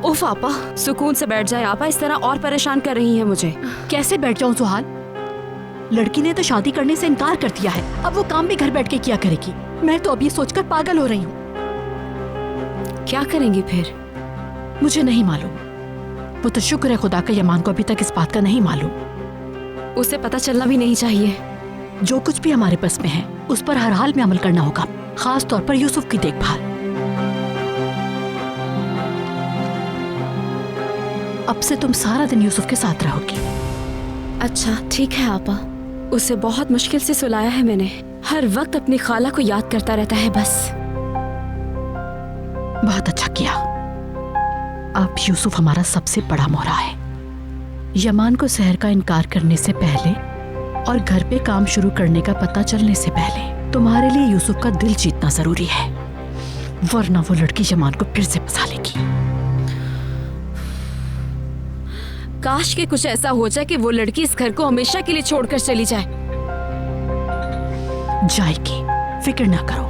उफ आपा, सुकून से बैठ जाए आपा, इस तरह और परेशान कर रही हैं मुझे। कैसे बैठ जाऊं सुहाल? लड़की ने तो शादी करने से इनकार कर दिया है, अब वो काम भी घर बैठ के किया करेगी। मैं तो अब ये सोचकर पागल हो रही हूँ। क्या करेंगी फिर? मुझे नहीं मालूम। वो तो शुक्र है खुदा का, यमान को अभी तक इस बात का नहीं मालूम। उसे पता चलना भी नहीं चाहिए। जो कुछ भी हमारे बस में है उस पर हर हाल में अमल करना होगा, खास तौर पर यूसुफ की देखभाल। अब से तुम सारा दिन यूसुफ के साथ रहोगी। अच्छा ठीक है आपा। उसे बहुत मुश्किल से सुलाया है मैंने, हर वक्त अपनी खाला को याद करता रहता है बस। बहुत अच्छा किया। अब यूसुफ हमारा सबसे बड़ा मोहरा है। यमान को शहर का इनकार करने से पहले और घर पे काम शुरू करने का पता चलने से पहले तुम्हारे लिए यूसुफ का दिल जीतना जरूरी है, वरना वो लड़की यमान को फिर से फंसा लेगी। काश के कुछ ऐसा हो जाए कि वो लड़की इस घर को हमेशा के लिए छोड़कर चली जाए। जाएगी, फिक्र ना करो।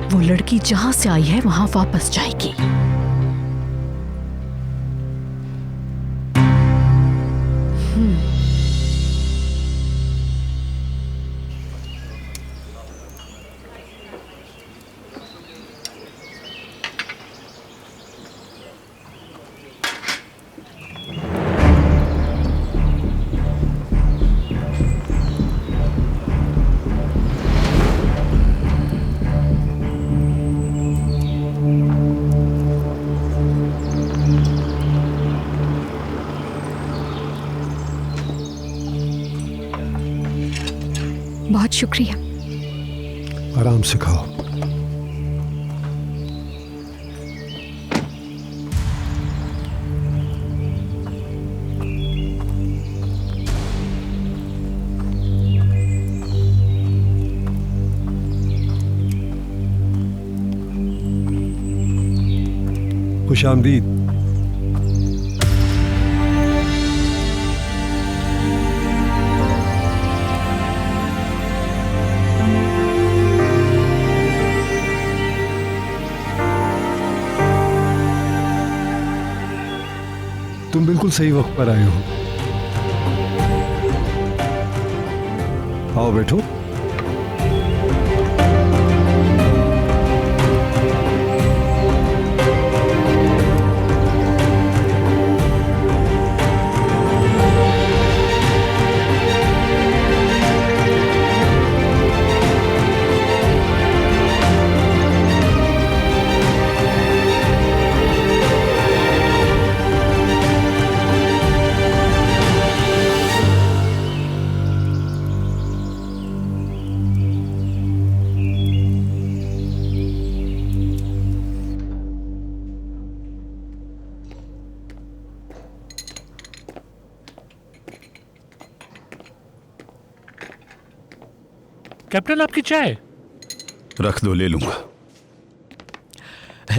वो लड़की जहां से आई है वहां वापस जाएगी। बहुत शुक्रिया। आराम से खाओ। खुशामदीद। तुम बिल्कुल सही वक्त पर आए हो। आओ बैठो। कैप्टन आपकी चाय रख दो, ले लूंगा।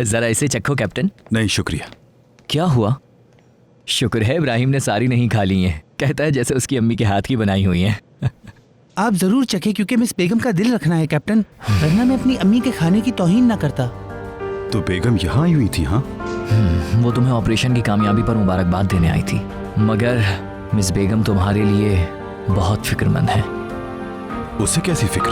जरा इसे चखो कैप्टन। नहीं शुक्रिया। क्या हुआ? शुक्र है इब्राहिम ने सारी नहीं खा ली हैं। कहता है जैसे उसकी अम्मी के हाथ की बनाई हुई हैं। आप जरूर चखें क्योंकि मिस बेगम का दिल रखना है कैप्टन, वरना मैं अपनी अम्मी के खाने की तौहीन ना करता। तो बेगम यहाँ आई हुई थी? हाँ, वो तुम्हें ऑपरेशन की कामयाबी पर मुबारकबाद देने आई थी, मगर मिस बेगम तुम्हारे लिए बहुत फिक्रमंद है। उसे कैसी फिक्र?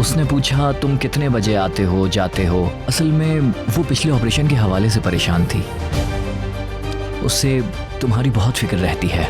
उसने पूछा तुम कितने बजे आते हो जाते हो। असल में वो पिछले ऑपरेशन के हवाले से परेशान थी, उससे तुम्हारी बहुत फिक्र रहती है।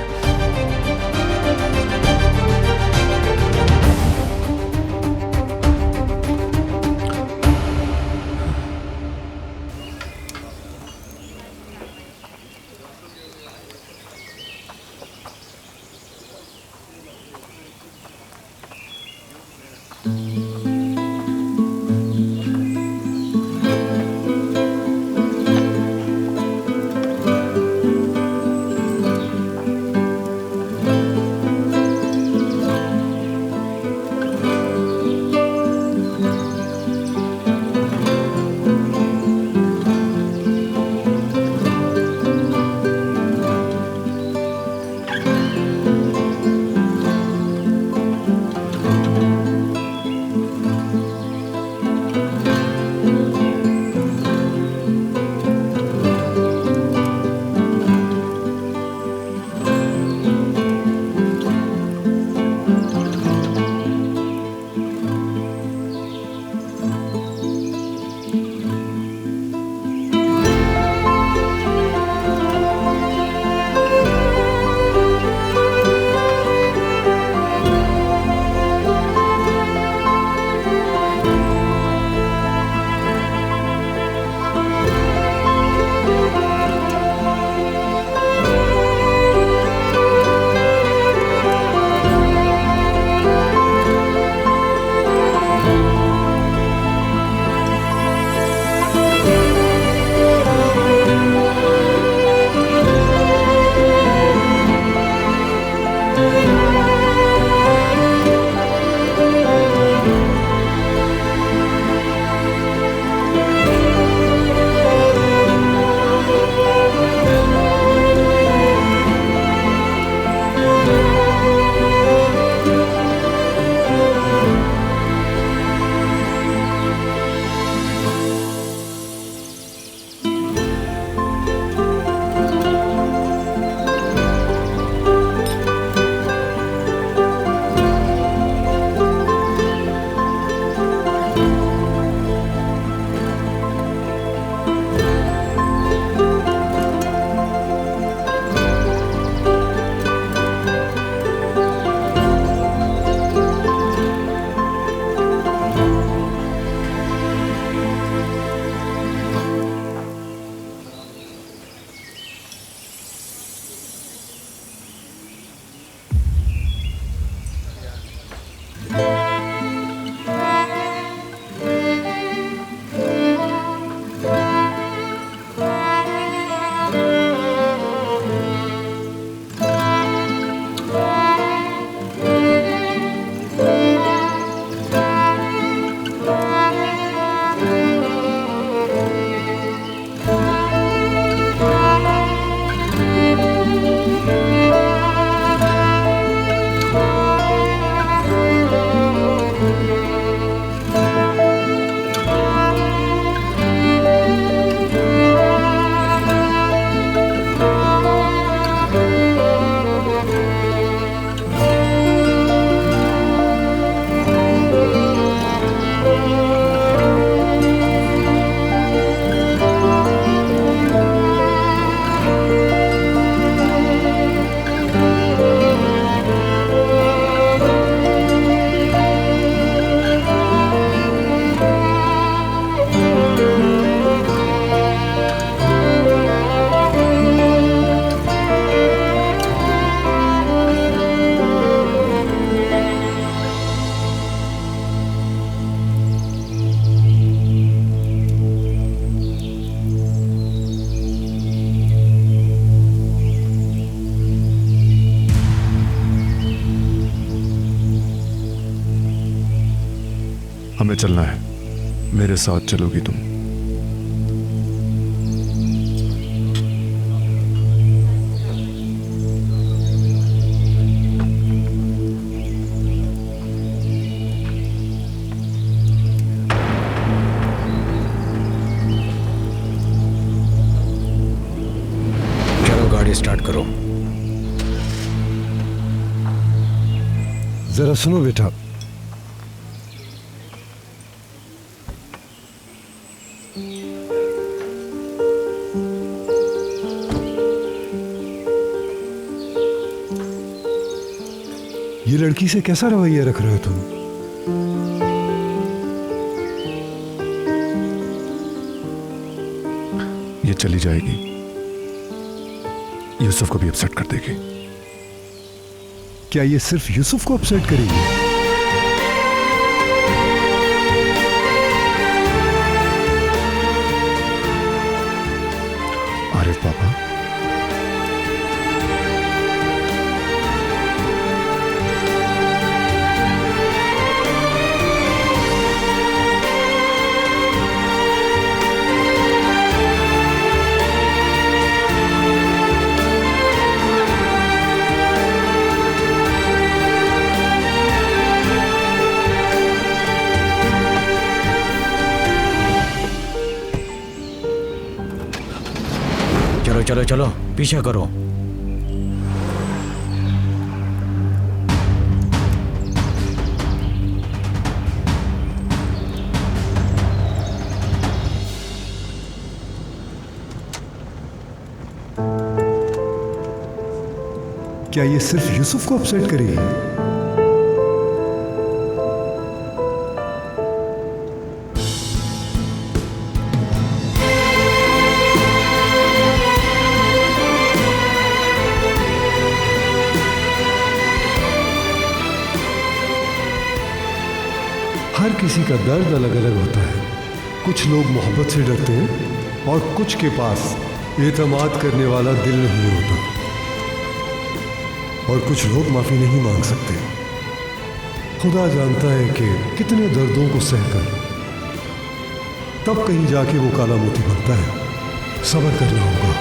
हमें चलना है, मेरे साथ चलोगी तुम? चलो गाड़ी स्टार्ट करो। जरा सुनो बेटा, ये लड़की से कैसा रवैया रख रहे हो तुम? ये चली जाएगी, यूसुफ को भी अपसेट कर देगी। क्या ये सिर्फ यूसुफ को अपसेट करेगी? आरिफ पापा, चलो चलो चलो, पीछा करो। क्या ये सिर्फ यूसुफ को अपसेट करेगी? हर किसी का दर्द अलग अलग होता है। कुछ लोग मोहब्बत से डरते हैं और कुछ के पास एतमाद करने वाला दिल नहीं होता, और कुछ लोग माफी नहीं मांग सकते। खुदा जानता है कि कितने दर्दों को सहकर तब कहीं जाके वो काला मोती बनता है। सब्र करना होगा।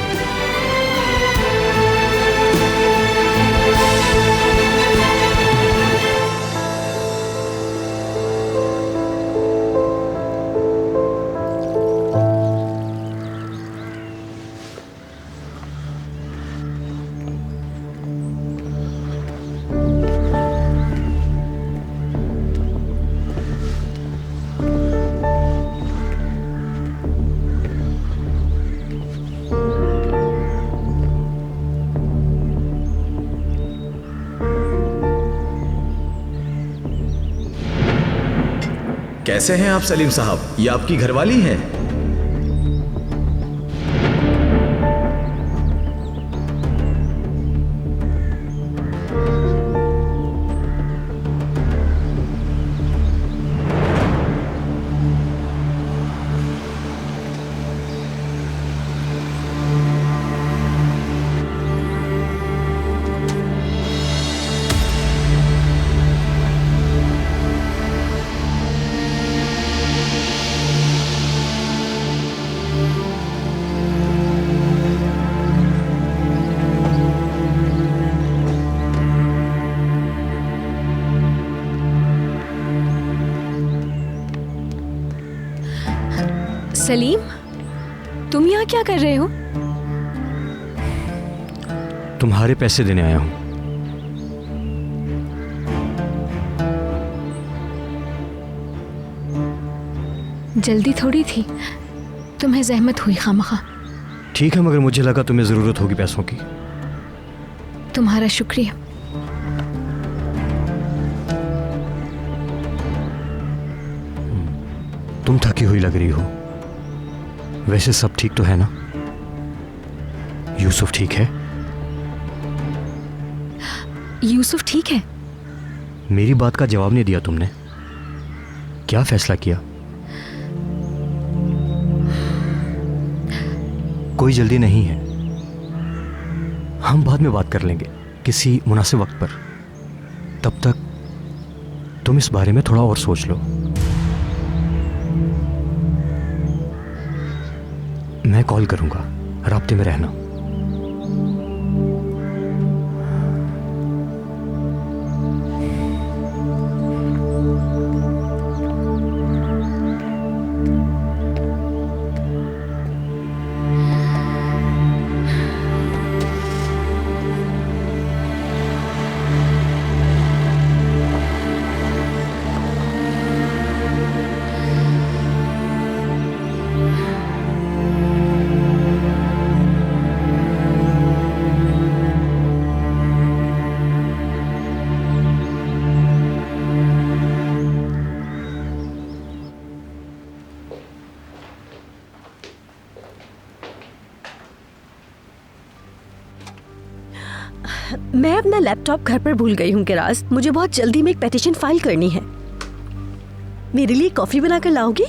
कैसे हैं आप सलीम साहब? ये आपकी घरवाली हैं? सलीम, तुम यहाँ क्या कर रहे हो? तुम्हारे पैसे देने आया हूँ। जल्दी थोड़ी थी, तुम्हें जहमत हुई खामखा। ठीक है, मगर मुझे लगा तुम्हें जरूरत होगी पैसों की। तुम्हारा शुक्रिया। तुम थकी हुई लग रही हो। वैसे सब ठीक तो है ना? यूसुफ ठीक है? यूसुफ ठीक है। मेरी बात का जवाब नहीं दिया तुमने। क्या फैसला किया? कोई जल्दी नहीं है, हम बाद में बात कर लेंगे किसी मुनासिब वक्त पर। तब तक तुम इस बारे में थोड़ा और सोच लो। मैं कॉल करूंगा, राब्ते में रहना। मैं अपना लैपटॉप घर पर भूल गई हूँ किराज। मुझे बहुत जल्दी में एक पेटिशन फाइल करनी है। मेरे लिए कॉफी बनाकर लाओगी?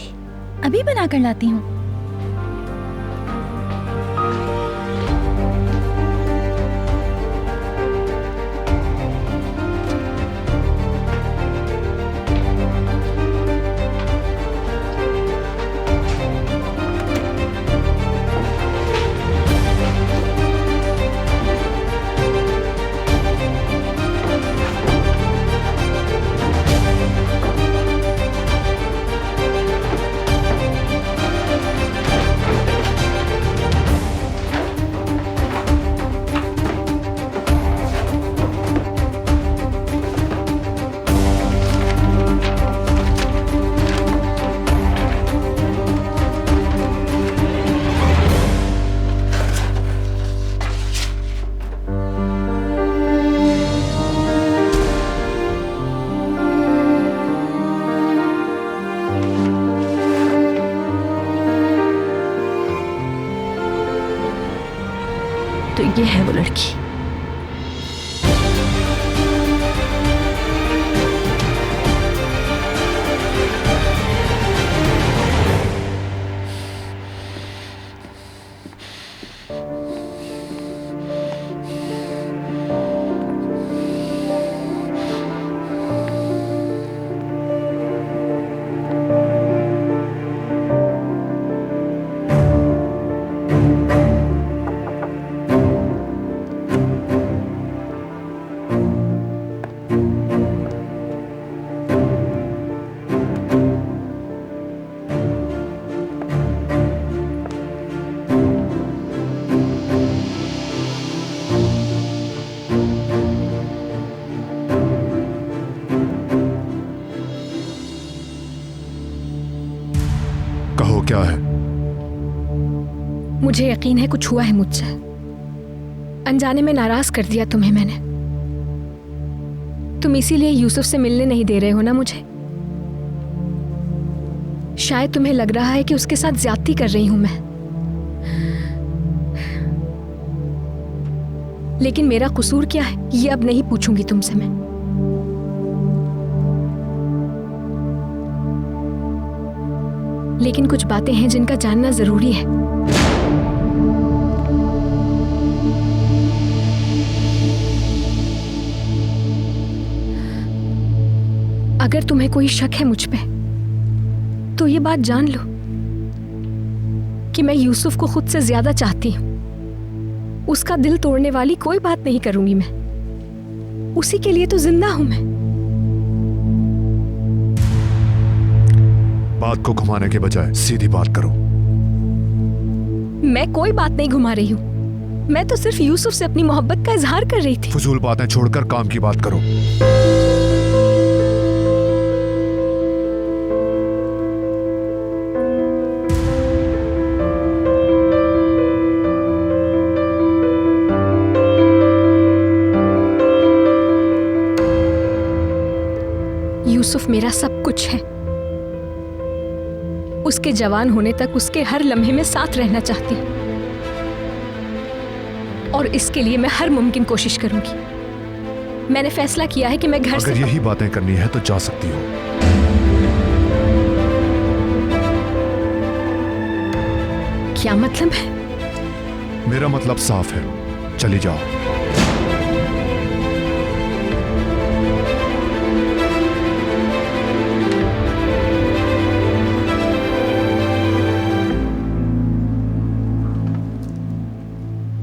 अभी बनाकर लाती हूँ। तो ये है वो लड़की। कहो क्या है? मुझे यकीन है कुछ हुआ है मुझसे। अनजाने में नाराज कर दिया तुम्हें मैंने। तुम इसीलिए यूसुफ से मिलने नहीं दे रहे हो ना मुझे। शायद तुम्हें लग रहा है कि उसके साथ ज्यादती कर रही हूं मैं, लेकिन मेरा कसूर क्या है ये अब नहीं पूछूंगी तुमसे मैं। लेकिन कुछ बातें हैं जिनका जानना जरूरी है। अगर तुम्हें कोई शक है मुझ पे तो ये बात जान लो कि मैं यूसुफ को खुद से ज्यादा चाहती हूं। उसका दिल तोड़ने वाली कोई बात नहीं करूंगी मैं। उसी के लिए तो जिंदा हूं मैं। बात को घुमाने के बजाय सीधी बात करो। मैं कोई बात नहीं घुमा रही हूं। मैं तो सिर्फ यूसुफ से अपनी मोहब्बत का इजहार कर रही थी। फजूल बातें छोड़कर काम की बात करो। यूसुफ मेरा सब कुछ है। उसके जवान होने तक उसके हर लम्हे में साथ रहना चाहती हूँ और इसके लिए मैं हर मुमकिन कोशिश करूंगी। मैंने फैसला किया है कि मैं घर से अगर यही बातें करनी है तो जा सकती हो। क्या मतलब है? मेरा मतलब साफ है, चली जाओ।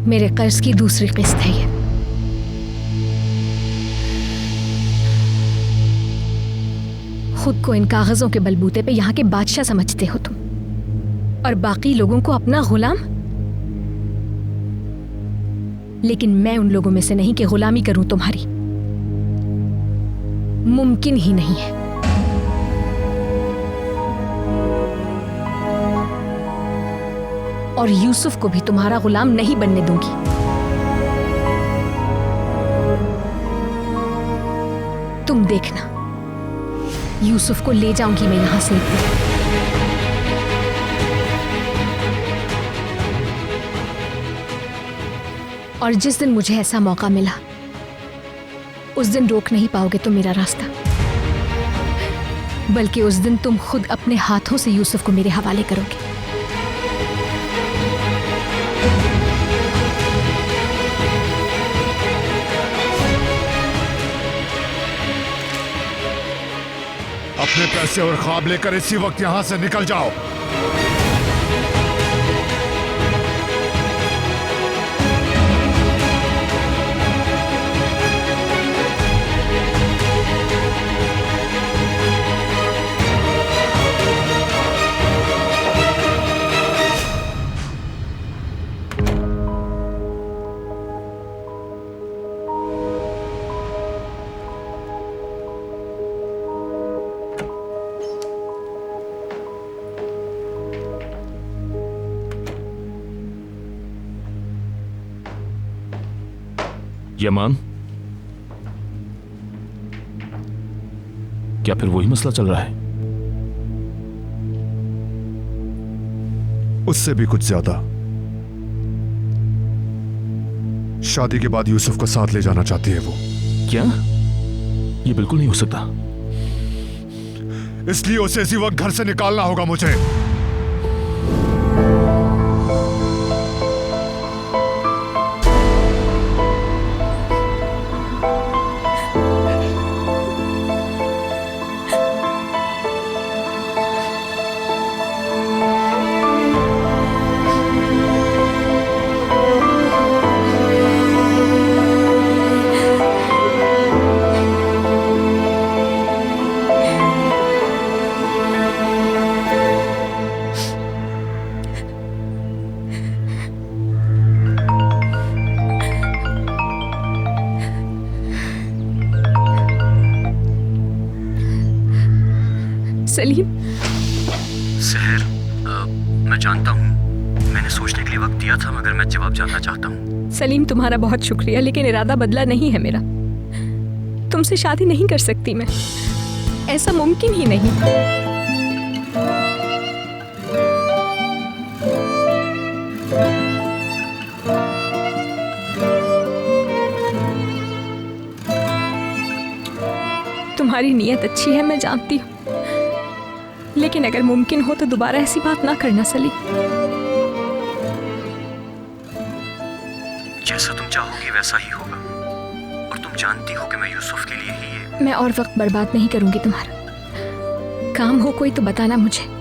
मेरे कर्ज की दूसरी किस्त है ये। खुद को इन कागजों के बलबूते पे यहाँ के बादशाह समझते हो तुम, और बाकी लोगों को अपना गुलाम। लेकिन मैं उन लोगों में से नहीं कि गुलामी करूं तुम्हारी, मुमकिन ही नहीं है। और यूसुफ को भी तुम्हारा गुलाम नहीं बनने दूंगी। तुम देखना, यूसुफ को ले जाऊंगी मैं यहां से। और जिस दिन मुझे ऐसा मौका मिला, उस दिन रोक नहीं पाओगे तुम मेरा रास्ता, बल्कि उस दिन तुम खुद अपने हाथों से यूसुफ को मेरे हवाले करोगे। अपने पैसे और ख्वाब लेकर इसी वक्त यहां से निकल जाओ। यमान, क्या फिर वही मसला चल रहा है? उससे भी कुछ ज्यादा। शादी के बाद यूसुफ को साथ ले जाना चाहती है वो। क्या? ये बिल्कुल नहीं हो सकता। इसलिए उसे इसी वक्त घर से निकालना होगा मुझे। सलीम, सहर, मैं जानता हूँ मैंने सोचने के लिए वक्त दिया था, मगर मैं जवाब जानना चाहता हूँ। सलीम तुम्हारा बहुत शुक्रिया, लेकिन इरादा बदला नहीं है मेरा। तुमसे शादी नहीं कर सकती मैं, ऐसा मुमकिन ही नहीं। तुम्हारी नीयत अच्छी है, मैं जानती हूँ, लेकिन अगर मुमकिन हो तो दोबारा ऐसी बात ना करना सलीम। जैसा तुम चाहोगी वैसा ही होगा, और तुम जानती हो कि मैं यूसुफ के लिए ही ये। मैं और वक्त बर्बाद नहीं करूंगी तुम्हारा। काम हो कोई तो बताना मुझे।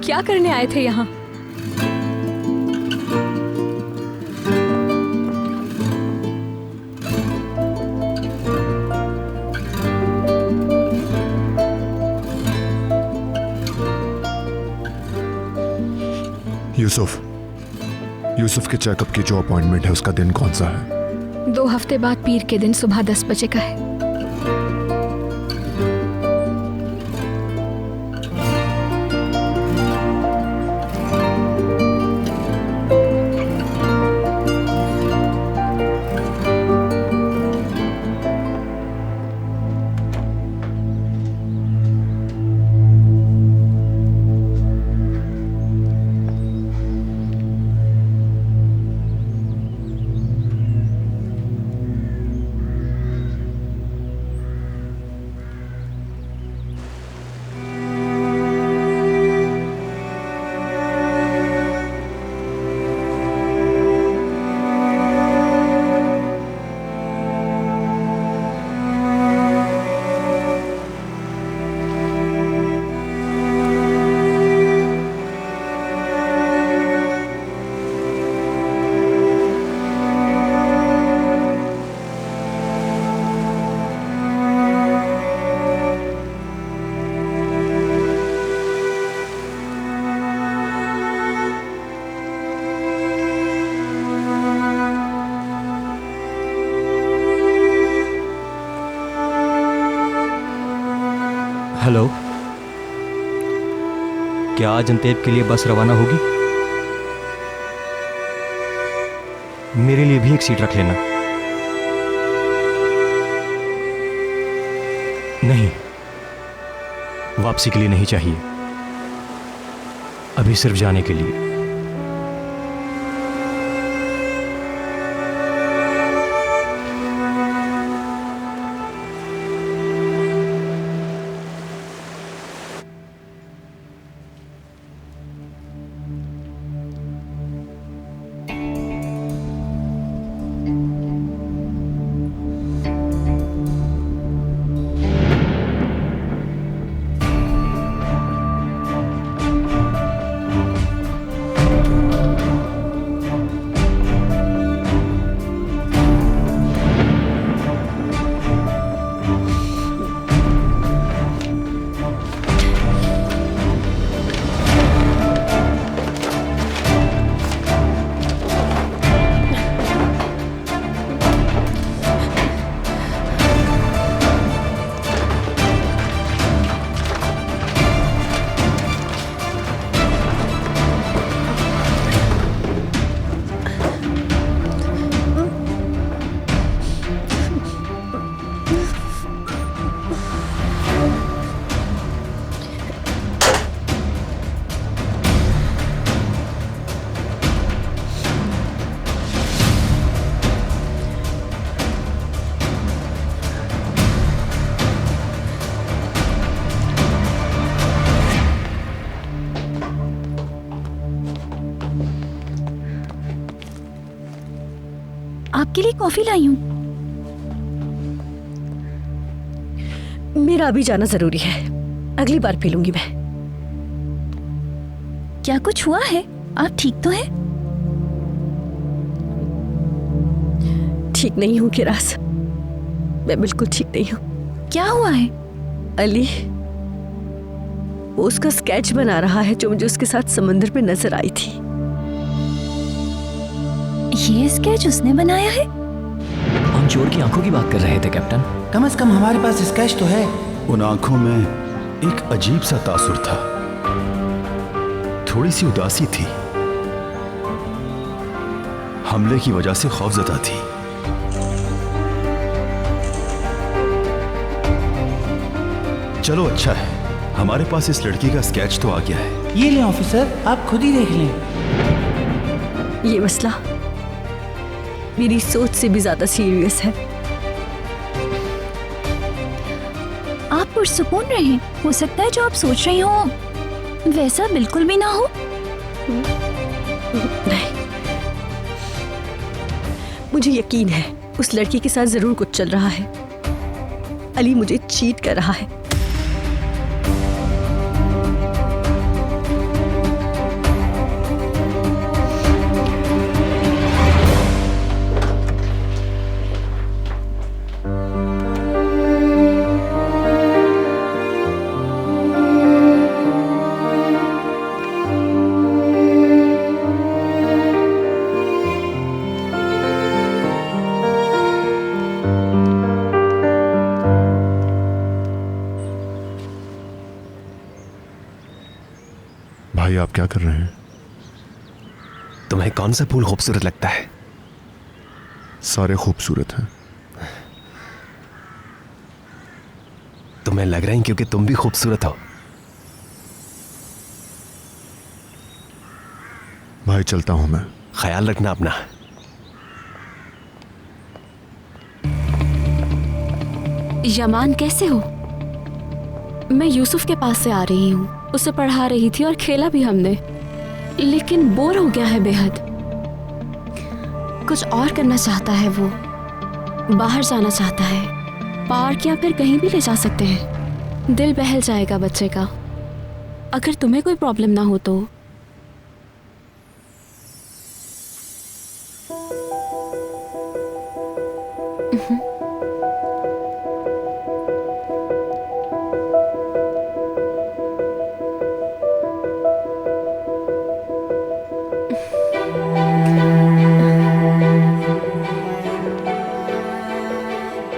क्या करने आए थे यहाँ? यूसुफ के चेकअप की जो अपॉइंटमेंट है उसका दिन कौन सा है? 2 हफ्ते बाद पीर के दिन सुबह 10 बजे का है। हेलो, क्या आज अंतेब के लिए बस रवाना होगी? मेरे लिए भी एक सीट रख लेना। नहीं, वापसी के लिए नहीं चाहिए, अभी सिर्फ जाने के लिए। आपके लिए कॉफी लाई हूँ। मेरा अभी जाना जरूरी है, अगली बार पी लूंगी मैं। क्या कुछ हुआ है? आप ठीक तो हैं? ठीक नहीं हूँ किरास, मैं बिल्कुल ठीक नहीं हूँ। क्या हुआ है? अली वो उसका स्केच बना रहा है जो मुझे उसके साथ समंदर में नजर आई थी। ये स्केच उसने बनाया है? हम चोर की आंखों की बात कर रहे थे कैप्टन। कम से कम हमारे पास स्केच तो है। उन आंखों में एक अजीब सा तासुर था, थोड़ी सी उदासी थी, हमले की वजह से खौफजदा थी। चलो अच्छा है, हमारे पास इस लड़की का स्केच तो आ गया है। ये लें ऑफिसर, आप खुद ही देख लें। ये मसला मेरी सोच से भी ज्यादा सीरियस है। आप पुरसुकून रहें, हो सकता है जो आप सोच रही हो वैसा बिल्कुल भी ना हो। नहीं, मुझे यकीन है उस लड़की के साथ जरूर कुछ चल रहा है। अली मुझे चीट कर रहा है। भाई आप क्या कर रहे हैं? तुम्हें कौन सा फूल खूबसूरत लगता है? सारे खूबसूरत हैं। तुम्हें लग रहा है क्योंकि तुम भी खूबसूरत हो। भाई चलता हूं मैं। ख्याल रखना अपना। यमान कैसे हो? मैं यूसुफ के पास से आ रही हूँ, उसे पढ़ा रही थी और खेला भी हमने, लेकिन बोर हो गया है बेहद। कुछ और करना चाहता है वो, बाहर जाना चाहता है, पार्क या फिर कहीं भी ले जा सकते हैं। दिल बहल जाएगा बच्चे का। अगर तुम्हें कोई प्रॉब्लम ना हो तो।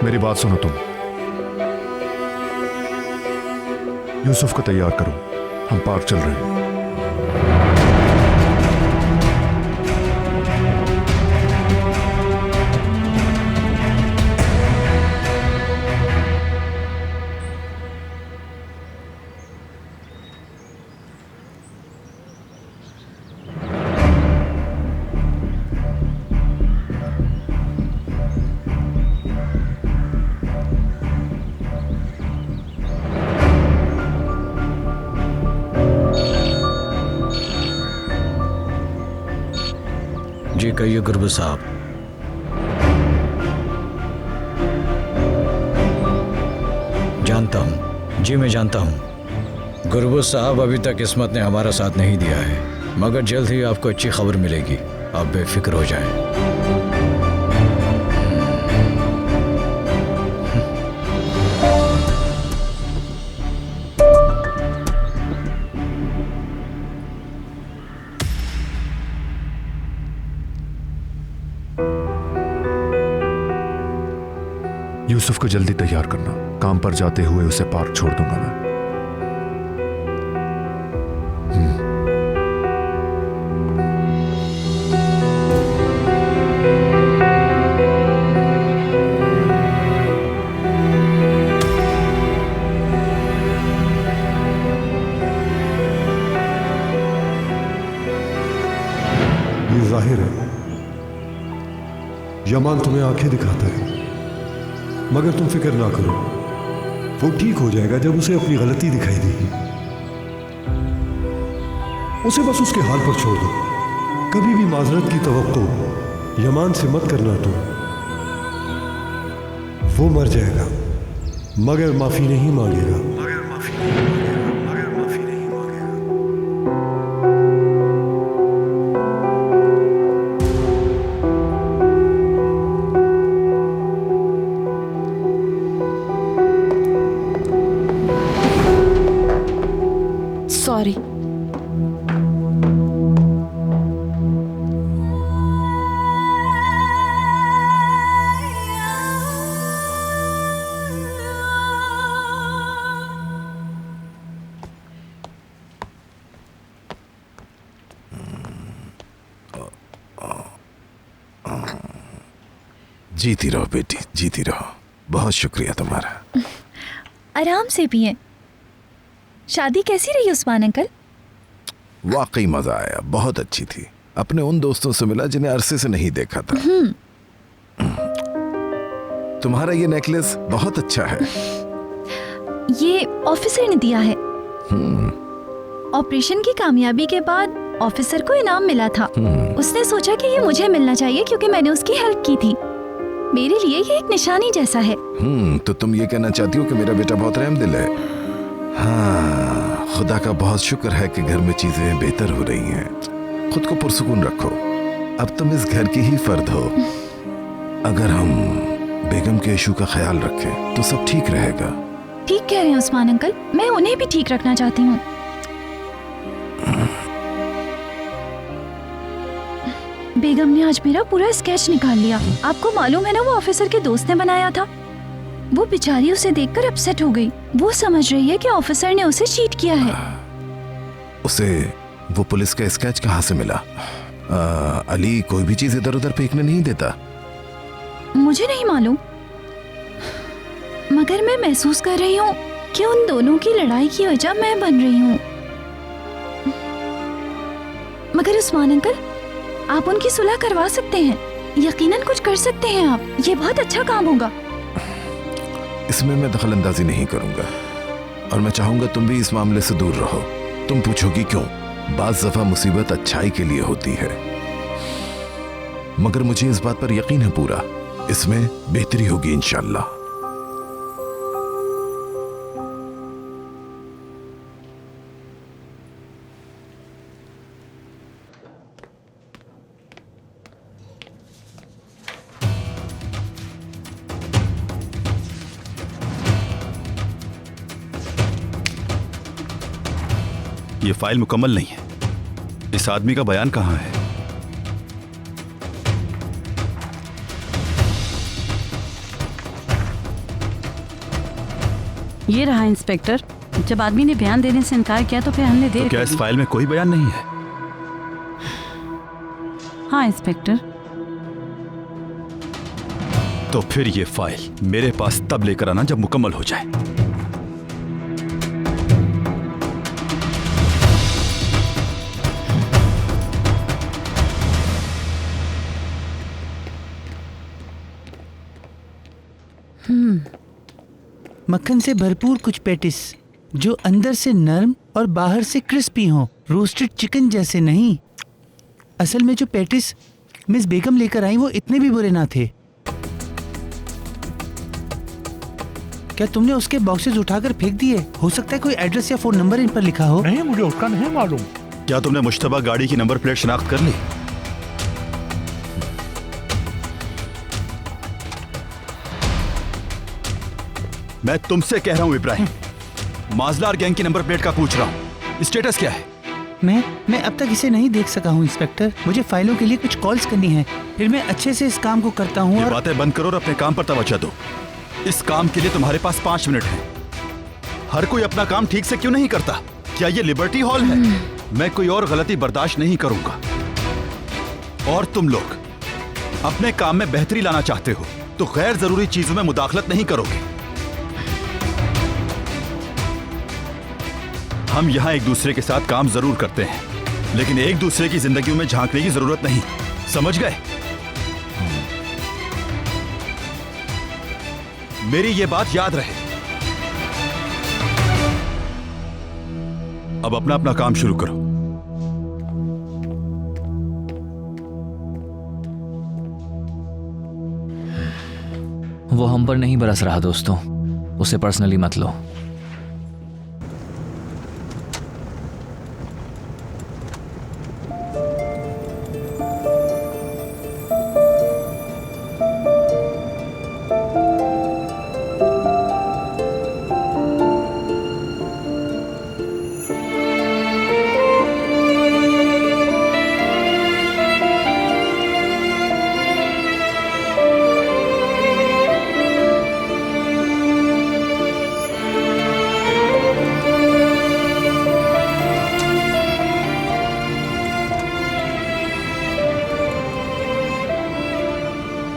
मेरी बात सुनो तुम। यूसुफ को तैयार करो, हम पार्क चल रहे हैं। जी कहिए गुरबत साहब। जानता हूँ जी, मैं जानता हूँ गुरबत साहब, अभी तक किस्मत ने हमारा साथ नहीं दिया है, मगर जल्द ही आपको अच्छी खबर मिलेगी, आप बेफिक्र हो जाएं। यूसुफ को जल्दी तैयार करना, काम पर जाते हुए उसे पार्क छोड़ दूंगा मैं। ये जाहिर है यमान तुम्हें आंखें दिखाता है, मगर तुम फिक्र ना करो, वो ठीक हो जाएगा जब उसे अपनी गलती दिखाई देगी। उसे बस उसके हाल पर छोड़ दो, कभी भी माजरत की तवक्को यमान से मत करना तुम। वो मर जाएगा मगर माफी नहीं मांगेगा। सॉरी। जीती रहो बेटी, जीती रहो। बहुत शुक्रिया तुम्हारा। आराम से पिए। शादी कैसी रही उस्मान अंकल? वाकई मजा आया, बहुत अच्छी थी। अपने उन दोस्तों से मिला जिन्हें अरसे से नहीं देखा था। तुम्हारा ये नेकलेस बहुत अच्छा है। ये ऑफिसर ने दिया है। ऑपरेशन की कामयाबी के बाद ऑफिसर को इनाम मिला था। उसने सोचा कि ये मुझे मिलना चाहिए क्योंकि मैंने उसकी हेल्प की थी। मेरे लिए ये एक निशानी जैसा है। तो तुम ये कहना चाहती हो कि मेरा बेटा बहुत रहमदिल है। हाँ, खुदा का बहुत शुक्र है कि घर में चीजें बेहतर हो रही हैं। खुद को पुरसुकून रखो, अब तुम इस घर की ही फर्द हो। अगर हम बेगम के इशू का ख्याल रखें तो सब ठीक रहेगा। ठीक कह रहे हैं उस्मान अंकल, मैं उन्हें भी ठीक रखना चाहती हूँ। बेगम ने आज मेरा पूरा स्केच निकाल लिया। आपको मालूम है ना, वो ऑफिसर के दोस्त ने बनाया था। वो बेचारी उसे देखकर अपसेट हो गई। वो समझ रही है कि ऑफिसर ने उसे चीट किया है। उसे वो पुलिस का स्केच कहाँ से मिला? अली कोई भी चीज इधर उधर फेंकने नहीं देता। मुझे नहीं मालूम, मगर मैं महसूस कर रही हूँ कि उन दोनों की लड़ाई की वजह मैं बन रही हूँ। मगर उस्मान अंकल, आप उनकी सुलह करवा सकते हैं। यकीनन कुछ कर सकते हैं आप। ये बहुत अच्छा काम होगा। इसमें मैं दखल अंदाजी नहीं करूंगा और मैं चाहूंगा तुम भी इस मामले से दूर रहो। तुम पूछोगी क्यों? बाज़ दफा मुसीबत अच्छाई के लिए होती है, मगर मुझे इस बात पर यकीन है पूरा, इसमें बेहतरी होगी इंशाअल्लाह। ये फाइल मुकम्मल नहीं है। इस आदमी का बयान कहाँ है? ये रहा इंस्पेक्टर। जब आदमी ने बयान देने से इनकार किया तो फिर हमने तो क्या इस फाइल में कोई बयान नहीं है? हाँ इंस्पेक्टर। तो फिर ये फाइल मेरे पास तब लेकर आना जब मुकम्मल हो जाए। मक्खन से भरपूर कुछ पेटिस जो अंदर से नरम और बाहर से क्रिस्पी हों, रोस्टेड चिकन जैसे नहीं। असल में जो पेटिस मिस बेगम लेकर आई वो इतने भी बुरे ना थे। क्या तुमने उसके बॉक्सेस उठाकर फेंक दिए? हो सकता है कोई एड्रेस या फोन नंबर इन पर लिखा हो। नहीं, मुझे उसका नहीं मालूम। क्या तुमने मुश्तबा गाड़ी की नंबर प्लेट शिनाख्त कर ली? मैं तुमसे कह रहा हूं इब्राहिम, माजलार गैंग की नंबर प्लेट का पूछ रहा हूं। स्टेटस क्या है? मैं अब तक इसे नहीं देख सका हूं इंस्पेक्टर। मुझे फाइलों के लिए कुछ कॉल्स करनी है, फिर मैं अच्छे से इस काम को करता हूं। ये बातें बंद करो और अपने काम पर तवज्जो दो। इस काम के लिए तुम्हारे पास 5 मिनट हैं। हर कोई अपना काम ठीक से क्यों नहीं करता? क्या ये लिबर्टी हॉल है? मैं कोई और गलती बर्दाश्त नहीं करूंगा। और तुम लोग अपने काम में बेहतरी लाना चाहते हो तो गैर जरूरी चीजों में मुदाखलत नहीं करोगे। हम यहाँ एक दूसरे के साथ काम जरूर करते हैं, लेकिन एक दूसरे की जिंदगियों में झांकने की जरूरत नहीं। समझ गए? मेरी ये बात याद रहे। अब अपना अपना काम शुरू करो। वो हम पर नहीं बरस रहा दोस्तों, उसे पर्सनली मत लो।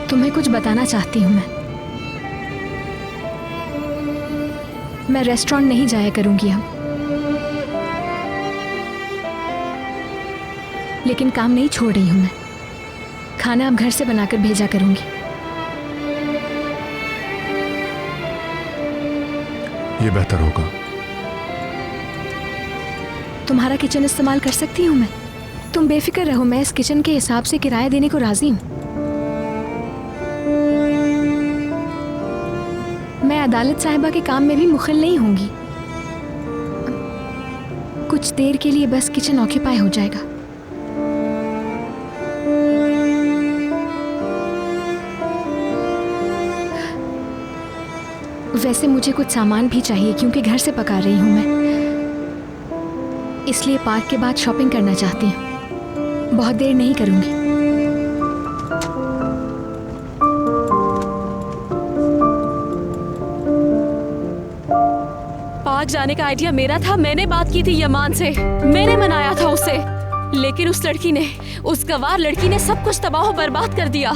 तुम्हें कुछ बताना चाहती हूँ मैं रेस्टोरेंट नहीं जाया करूंगी अब, लेकिन काम नहीं छोड़ रही हूँ मैं। खाना अब घर से बनाकर भेजा करूंगी। ये बेहतर होगा। तुम्हारा किचन इस्तेमाल कर सकती हूँ मैं। तुम बेफिक्र रहो, मैं इस किचन के हिसाब से किराया देने को राजी हूँ। मैं अदालत साहिबा के काम में भी मुखिल नहीं होंगी। कुछ देर के लिए बस किचन ऑक्यूपाई हो जाएगा। वैसे मुझे कुछ सामान भी चाहिए क्योंकि घर से पका रही हूँ मैं, इसलिए पार्क के बाद शॉपिंग करना चाहती हूँ। बहुत देर नहीं करूँगी। पार्क जाने का आइडिया मेरा था। मैंने बात की थी यमान से, मैंने मनाया था उसे, लेकिन उस लड़की ने, उस गवार लड़की ने सब कुछ तबाह बर्बाद कर दिया।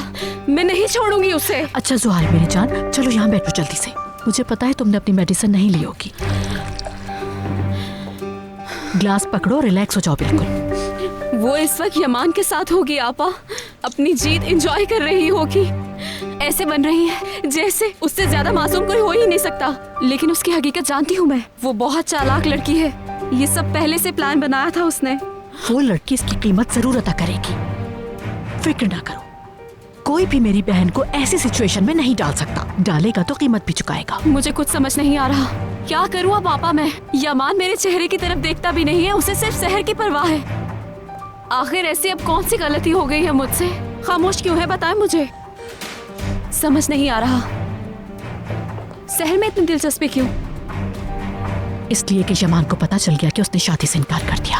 मैं नहीं छोड़ूंगी उसे। अच्छा जुहाल मेरी जान, चलो यहाँ बैठो जल्दी से। मुझे पता है तुमने अपनी मेडिसिन नहीं ली होगी। ग्लास पकड़ो, रिलैक्स हो जाओ बिल्कुल। वो इस वक्त यमान के साथ होगी आपा, अपनी जीत एंजॉय कर रही होगी। ऐसे बन रही है जैसे उससे ज्यादा मासूम कोई हो ही नहीं सकता, लेकिन उसकी हकीकत जानती हूँ मैं। वो बहुत चालाक लड़की है। ये सब पहले से प्लान बनाया था उसने। वो लड़की इसकी कीमत जरूर अदा करेगी, फिक्र ना करो। कोई भी मेरी बहन को ऐसी सिचुएशन में नहीं डाल सकता, डालेगा तो कीमत भी चुकाएगा। मुझे कुछ समझ नहीं आ रहा, क्या करूँ अब पापा मैं? यमान मेरे चेहरे की तरफ देखता भी नहीं है, उसे सिर्फ शहर की परवाह है। आखिर ऐसी अब कौन सी गलती हो गई है मुझसे? खामोश क्यों है बताएं मुझे, समझ नहीं आ रहा। शहर में इतनी दिलचस्पी क्यों? इसलिए कि यमान को पता चल गया कि उसने शादी से इनकार कर दिया।